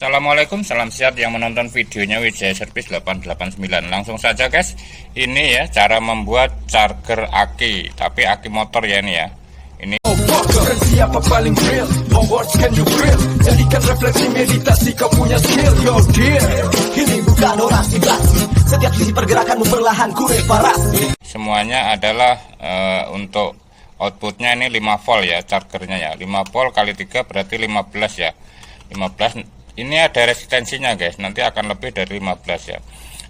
Assalamualaikum, salam sehat yang menonton videonya Wijaya Service 889. Langsung saja guys, ini ya cara membuat charger aki, tapi aki motor ya ini ya. Ini siapa paling real, how words can you feel? Jadikan refleksi meditasi kau punya skill, yo dear. Ini bukan orasi basi, setiap sisi pergerakanmu perlahan ku reparasi. semuanya adalah untuk outputnya ini 5 volt ya, chargernya ya. 5 volt kali 3 berarti 15 ya. 15 ini ada resistensinya guys, nanti akan lebih dari 15 ya.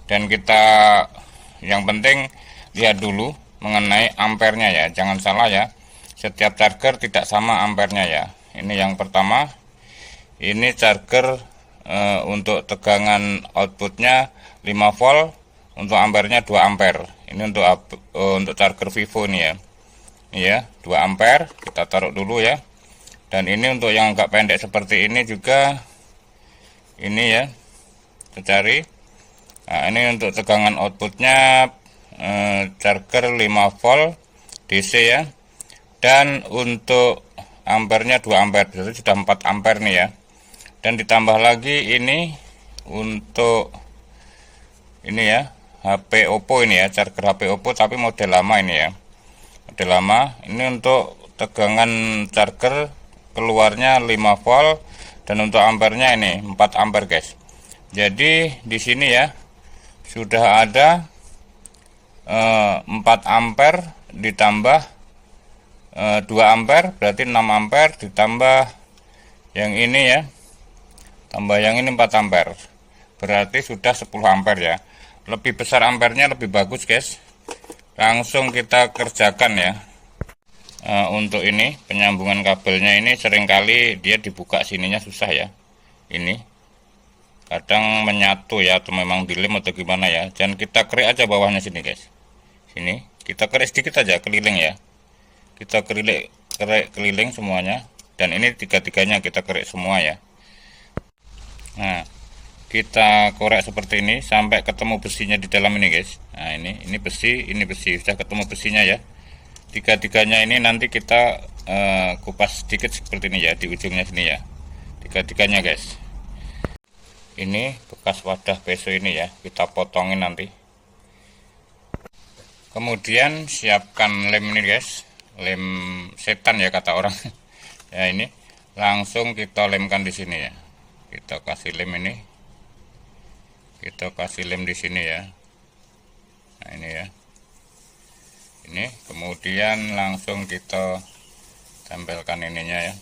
Dan kita yang penting lihat dulu mengenai ampernya ya, jangan salah ya, setiap charger tidak sama ampernya ya. Ini yang pertama, ini charger untuk tegangan outputnya 5 volt, untuk ampernya 2 ampere. Ini untuk charger Vivo nih ya. Ini ya 2 ampere, kita taruh dulu ya. Dan ini untuk yang agak pendek seperti ini juga, ini ya, kita cari. Nah, ini untuk tegangan outputnya charger 5 volt DC ya. Dan untuk ampernya 2 ampere, berarti sudah 4 ampere nih ya. Dan ditambah lagi ini untuk ini ya, HP Oppo ini ya, charger HP Oppo tapi model lama ini ya. Model lama. Ini untuk tegangan charger keluarnya 5 volt dan untuk ampernya ini 4 ampere guys. Jadi di sini ya sudah ada 4 ampere ditambah 2 ampere berarti 6 ampere, ditambah yang ini ya, tambah yang ini 4 ampere berarti sudah 10 ampere ya. Lebih besar ampernya lebih bagus guys. Langsung kita kerjakan ya. Untuk ini penyambungan kabelnya ini seringkali dia dibuka sininya susah ya, ini kadang menyatu ya, atau memang dilem atau gimana ya. Dan kita kerik aja bawahnya sini guys, sini kita kerik sedikit aja keliling ya, kita kerik keliling semuanya. Dan ini tiga-tiganya kita kerik semua ya. Nah, kita korek seperti ini sampai ketemu besinya di dalam ini guys. Nah ini besi, ini besi, sudah ketemu besinya ya. Tiga-tiganya ini nanti kita kupas sedikit seperti ini ya, di ujungnya sini ya, tiga-tiganya guys. Ini bekas wadah peso ini ya, kita potongin nanti. Kemudian siapkan lem ini guys, lem setan ya kata orang. Ya ini langsung kita lemkan di sini ya, kita kasih lem ini, kita kasih lem di sini ya. Nah ini ya, ini kemudian langsung kita tempelkan ininya ya,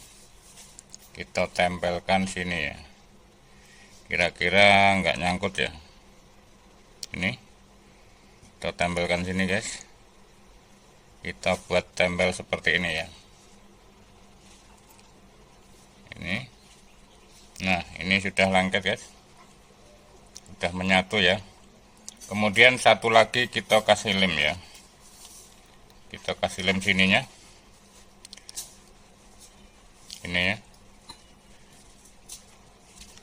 kita tempelkan sini ya, kira-kira nggak nyangkut ya. Ini kita tempelkan sini guys, kita buat tempel seperti ini ya. Ini, nah ini sudah lengket guys, sudah menyatu ya. Kemudian satu lagi kita kasih lem ya, kita kasih lem sininya ini ya,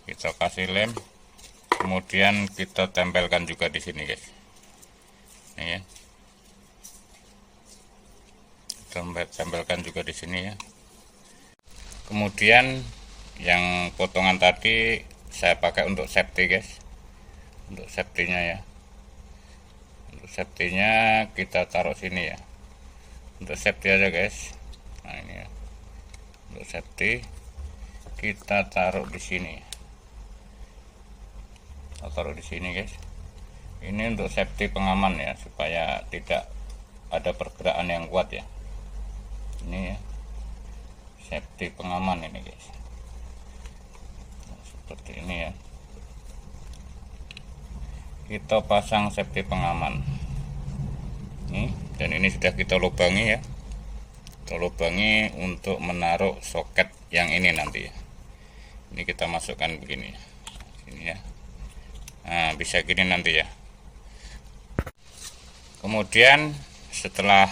kita kasih lem, kemudian kita tempelkan juga di sini guys. Ini ya, tempelkan juga di sini ya. Kemudian yang potongan tadi saya pakai untuk safety guys, untuk safety-nya ya. Untuk safety-nya kita taruh sini ya, untuk safety aja guys. Nah ini ya, untuk safety kita taruh di sini, kita taruh di sini guys. Ini untuk safety pengaman ya, supaya tidak ada pergerakan yang kuat ya. Ini ya, safety pengaman ini guys. Nah, seperti ini ya, kita pasang safety pengaman nih. Dan ini sudah kita lubangi ya, kita lubangi untuk menaruh soket yang ini nanti ya. Ini kita masukkan begini ya, sini ya. Nah bisa gini nanti ya. Kemudian setelah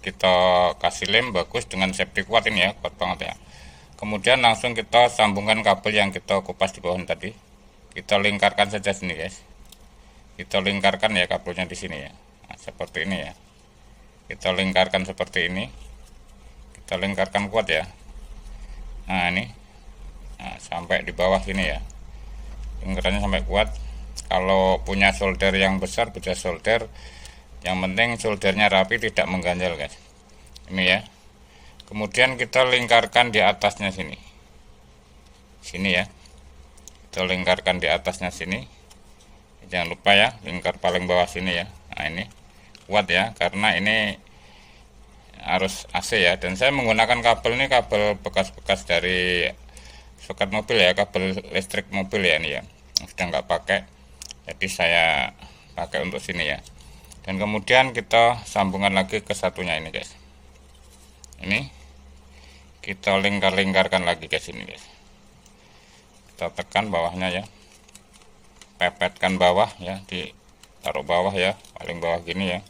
kita kasih lem bagus dengan safety kuat ini ya, kuat banget ya. Kemudian langsung kita sambungkan kabel yang kita kupas di bawah tadi, kita lingkarkan saja sini guys, kita lingkarkan ya kabelnya di sini ya. Nah, seperti ini ya, kita lingkarkan seperti ini, kita lingkarkan kuat ya. Nah ini Nah, sampai di bawah sini ya, lingkarannya sampai kuat. Kalau punya solder yang besar bisa solder, yang penting soldernya rapi, tidak mengganjal guys. Ini ya. Kemudian kita lingkarkan di atasnya sini ya, kita lingkarkan di atasnya sini. Jangan lupa ya, lingkar paling bawah sini ya. Nah ini kuat ya, karena ini arus AC ya, dan saya menggunakan kabel ini kabel bekas-bekas dari soket mobil ya, kabel listrik mobil ya, ini ya sudah nggak pakai, jadi saya pakai untuk sini ya. Dan kemudian kita sambungan lagi ke satunya ini guys, ini kita lingkarkan lagi guys, ini guys, kita tekan bawahnya ya, pepetkan bawah ya, ditaruh bawah ya, paling bawah gini ya,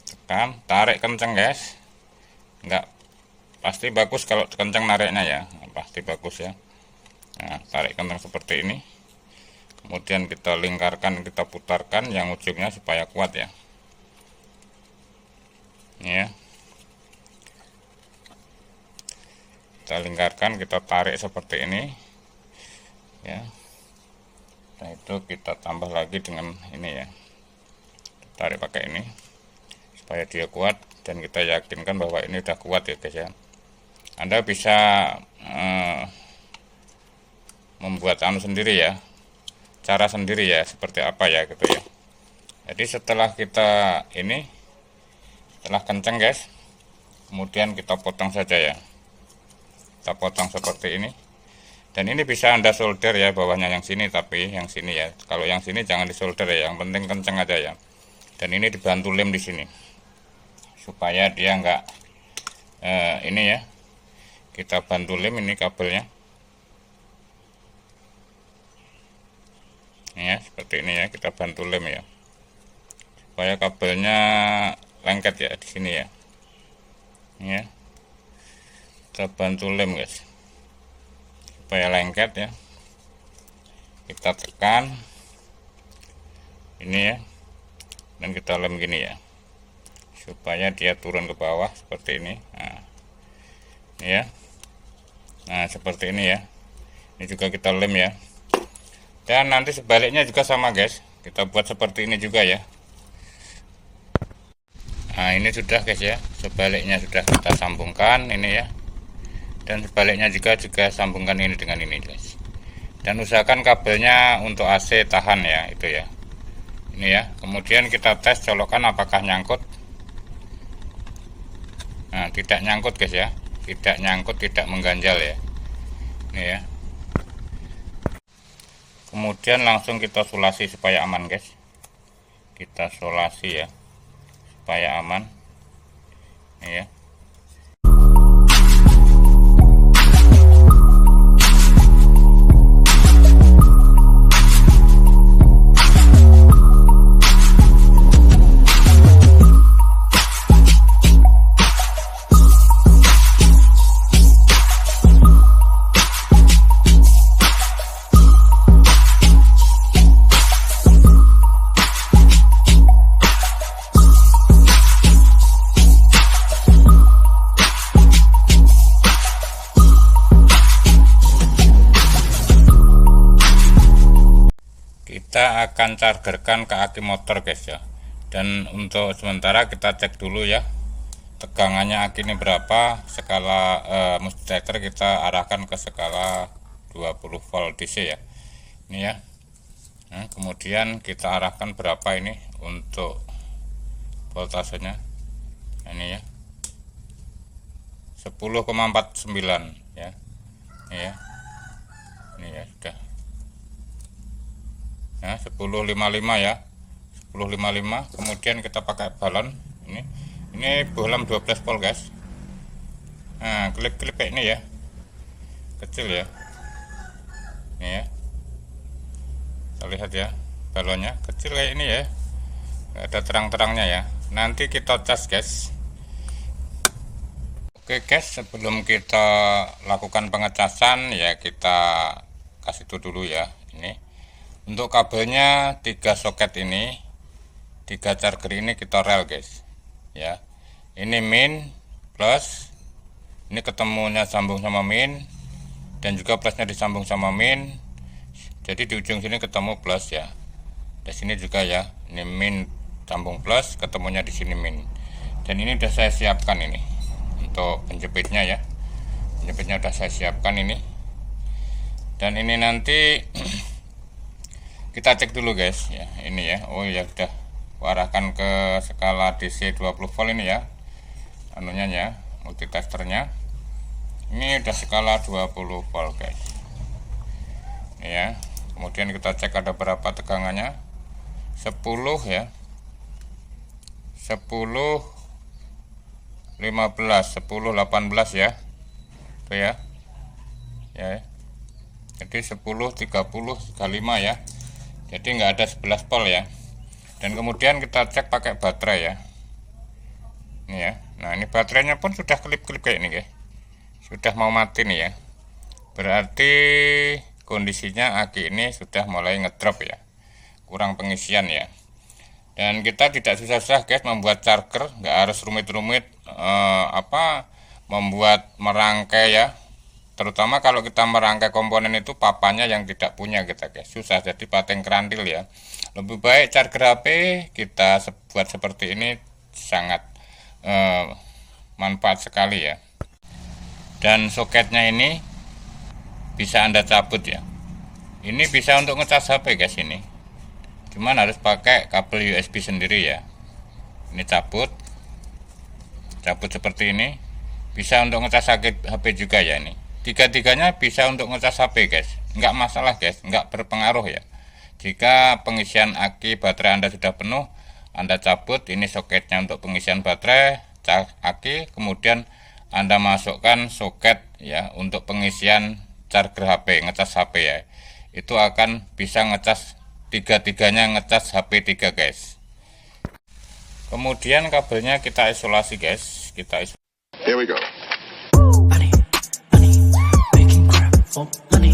tekan, tarik kenceng guys, enggak pasti bagus kalau kenceng nariknya ya, pasti bagus ya. Nah, tarik kenceng seperti ini, kemudian kita lingkarkan, kita putarkan yang ujungnya supaya kuat ya. Ini ya, kita lingkarkan, kita tarik seperti ini ya. Nah itu kita tambah lagi dengan ini ya, tarik pakai ini supaya dia kuat, dan kita yakinkan bahwa ini udah kuat ya guys ya. Anda bisa membuat anu sendiri ya, cara sendiri ya, seperti apa ya gitu ya. Jadi setelah kita ini, setelah kenceng guys, kemudian kita potong saja ya, kita potong seperti ini. Dan ini bisa Anda solder ya, bawahnya yang sini, tapi yang sini ya, kalau yang sini jangan disolder ya, yang penting kenceng aja ya. Dan ini dibantu lem di sini supaya dia enggak ini ya, kita bantu lem ini kabelnya ini ya, seperti ini ya, kita bantu lem ya supaya kabelnya lengket ya di sini ya. Ini ya, kita bantu lem guys supaya lengket ya, kita tekan ini ya, dan kita lem gini ya supaya dia turun ke bawah seperti ini. Nah ini ya, nah seperti ini ya, ini juga kita lem ya. Dan nanti sebaliknya juga sama guys, kita buat seperti ini juga ya. Nah ini sudah guys ya, sebaliknya sudah kita sambungkan ini ya, dan sebaliknya juga sambungkan ini dengan ini guys. Dan usahakan kabelnya untuk AC tahan ya, itu ya, ini ya. Kemudian kita tes colokan apakah nyangkut. Nah tidak nyangkut guys ya, tidak nyangkut, tidak mengganjal ya, ini ya. Kemudian langsung kita solasi supaya aman guys, kita solasi ya supaya aman ini ya. Kita akan chargerkan ke aki motor guys ya. Dan untuk sementara kita cek dulu ya, tegangannya aki ini berapa. Skala multimeter kita arahkan ke skala 20 volt DC ya, ini ya. Nah, kemudian kita arahkan berapa ini untuk voltasenya, ini ya, 10,49 ya, ini ya, ini ya sudah. Nah, 1055 ya, 1055. Kemudian kita pakai balon ini bohlam 12 volt guys. Nah klip-klip kayak ini ya, kecil ya, ini ya, kita lihat ya, balonnya kecil kayak ini ya, nggak ada terang-terangnya ya. Nanti kita cas guys. Oke guys, sebelum kita lakukan pengecasan ya, kita kasih itu dulu ya. Ini untuk kabelnya 3 soket ini, 3 charger ini kita rel guys ya. Ini min plus, ini ketemunya sambung sama min, dan juga plusnya disambung sama min. Jadi di ujung sini ketemu plus ya. Di sini juga ya, ini min sambung plus, ketemunya di sini min. Dan ini udah saya siapkan ini untuk penjepitnya ya. Penjepitnya udah saya siapkan ini. Dan ini nanti kita cek dulu guys ya. Ini ya. Oh ya, udah arahkan ke skala DC 20 volt ini ya. Anunya ya, multitesternya. Ini udah skala 20 volt guys. Ini ya. Kemudian kita cek ada berapa tegangannya. 10 ya. 10 15 10 18 ya. Itu ya. Ya. Jadi 10 30 35 ya. Jadi nggak ada 11 volt ya. Dan kemudian kita cek pakai baterai ya. Ini ya. Nah, ini baterainya pun sudah kelip-kelip kayak ini guys. Sudah mau mati nih ya. Berarti kondisinya aki ini sudah mulai ngedrop ya. Kurang pengisian ya. Dan kita tidak susah-susah guys membuat charger, nggak harus rumit-rumit membuat merangkai ya. Terutama kalau kita merangkai komponen itu papanya yang tidak punya kita guys, susah, jadi pating kerantil ya. Lebih baik charger HP kita buat seperti ini, sangat manfaat sekali ya. Dan soketnya ini bisa Anda cabut ya. Ini bisa untuk ngecas HP guys ini. Cuman harus pakai kabel USB sendiri ya. Ini cabut seperti ini. Bisa untuk ngecas HP juga ya ini. Tiga-tiganya bisa untuk ngecas HP guys. Enggak masalah guys, enggak berpengaruh ya. Jika pengisian aki baterai Anda sudah penuh, Anda cabut. Ini soketnya untuk pengisian baterai, aki. Kemudian Anda masukkan soket ya untuk pengisian charger HP, ngecas HP ya. Itu akan bisa ngecas tiga-tiganya, ngecas HP 3 guys. Kemudian kabelnya kita isolasi guys. Here we go. Money, money, making crap for money,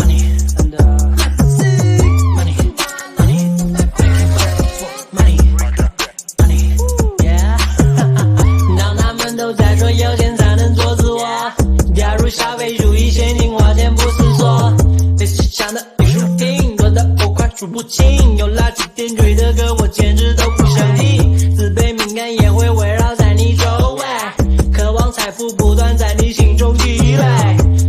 money, and money, money, making crap for money, money, yeah. 当他们都在说有钱才能做自我，加入消费主义，先进花钱不思索，类似市场的艺术品，多的我快数不清，有垃圾点缀的歌我简直都不想听，自卑敏感也会围绕在你周围。渴望财富不断在你心中积累，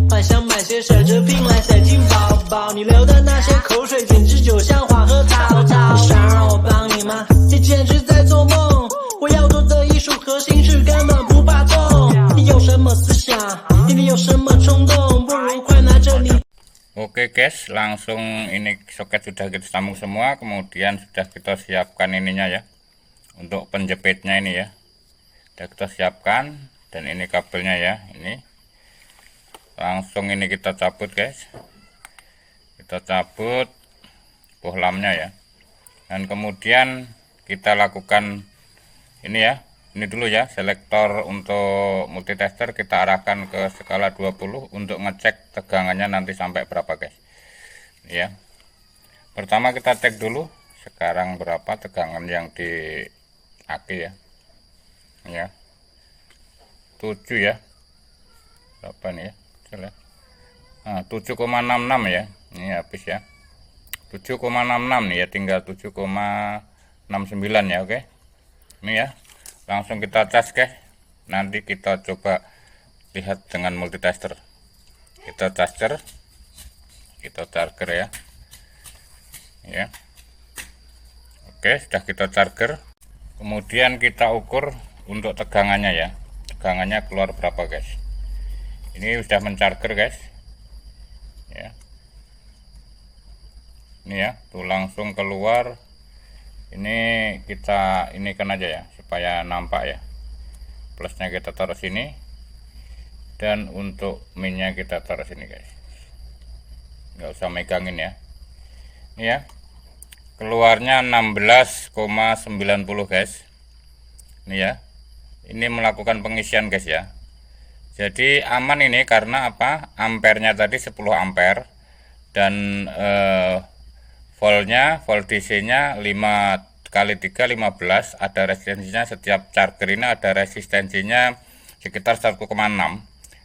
幻想买些奢侈品来塞进包包，你流的那些口水简直就像花和草草。想让我帮你吗？这简直在做梦。我要做的艺术核心是根本不怕痛。你有什么思想？你有什么冲动？不如快拿着你。Oke guys, langsung ini soket sudah kita sambung semua. Kemudian sudah kita siapkan ininya ya, untuk penjepitnya ini ya. Sudah kita siapkan. Dan ini kabelnya ya, ini langsung ini kita cabut guys. Kita cabut bohlamnya ya. Dan kemudian kita lakukan ini ya. Ini dulu ya, selektor untuk multitester kita arahkan ke skala 20 untuk ngecek tegangannya nanti sampai berapa guys. Ya. Pertama kita cek dulu sekarang berapa tegangan yang di aki ya. Ya. 7 ya. Berapa nih ya? Nah, 7,66 ya. Ini habis ya. 7,66 nih ya, tinggal 7,69 ya, oke. Ini ya. Langsung kita cas guys. Nanti kita coba lihat dengan multitester. Kita charger. Kita charger ya. Ya. Oke, sudah kita charger. Kemudian kita ukur untuk tegangannya ya. Tegangannya keluar berapa guys. Ini sudah mencarger guys ya. Ini ya, tuh langsung keluar. Ini kita inikan aja ya supaya nampak ya. Plusnya kita taruh sini, dan untuk minnya kita taruh sini guys. Nggak usah megangin ya. Ini ya, keluarnya 16,90 guys. Ini ya. Ini melakukan pengisian guys ya. Jadi aman ini karena apa? Ampernya tadi 10 ampere dan volt DC nya 5 kali 3 15. Ada resistensinya, setiap charger ini ada resistensinya sekitar 1,6.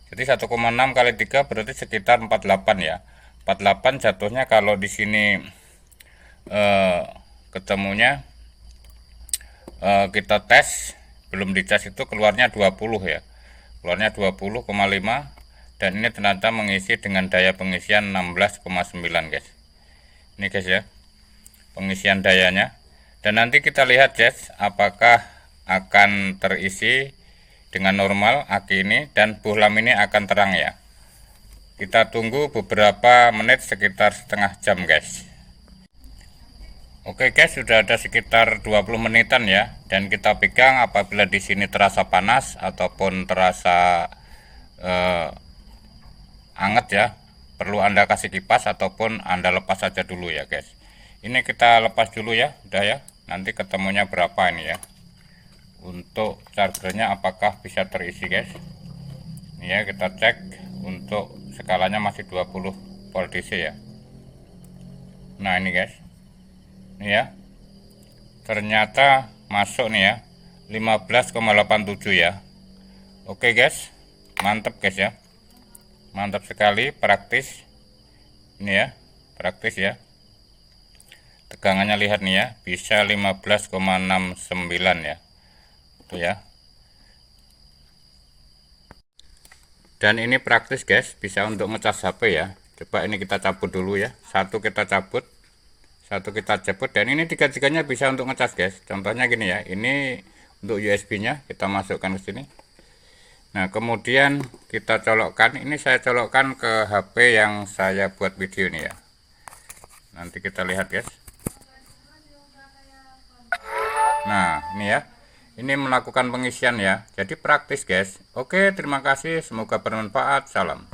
Jadi 1,6 kali 3 berarti sekitar 48 ya. 48 jatuhnya kalau di sini ketemunya kita tes, belum dicas itu keluarnya 20 ya. Keluarnya 20,5 dan ini ternyata mengisi dengan daya pengisian 16,9 guys. Ini guys ya, pengisian dayanya. Dan nanti kita lihat guys, apakah akan terisi dengan normal aki ini dan bohlam ini akan terang ya. Kita tunggu beberapa menit, sekitar setengah jam guys. Oke guys, sudah ada sekitar 20 menitan ya, dan kita pegang apabila di sini terasa panas ataupun terasa anget ya, perlu Anda kasih kipas ataupun Anda lepas saja dulu ya guys. Ini kita lepas dulu ya, udah ya. Nanti ketemunya berapa ini ya. Untuk chargernya apakah bisa terisi guys. Ini ya, kita cek. Untuk skalanya masih 20 volt DC ya. Nah ini guys, ini ya, ternyata masuk nih ya, 15,87 ya. Oke guys, mantap guys ya, mantap sekali, praktis ini ya, praktis ya. Tegangannya lihat nih ya, bisa 15,69 ya, tuh ya. Dan ini praktis guys, bisa untuk ngecas HP ya. Coba ini kita cabut dulu ya, satu kita cabut, satu kita cabut, dan ini tiga-tiganya bisa untuk ngecas guys. Contohnya gini ya, ini untuk USB nya kita masukkan ke sini. Nah kemudian kita colokkan, ini saya colokkan ke HP yang saya buat video ini ya. Nanti kita lihat guys. Nah ini ya, ini melakukan pengisian ya, jadi praktis guys. Oke, terima kasih, semoga bermanfaat, salam.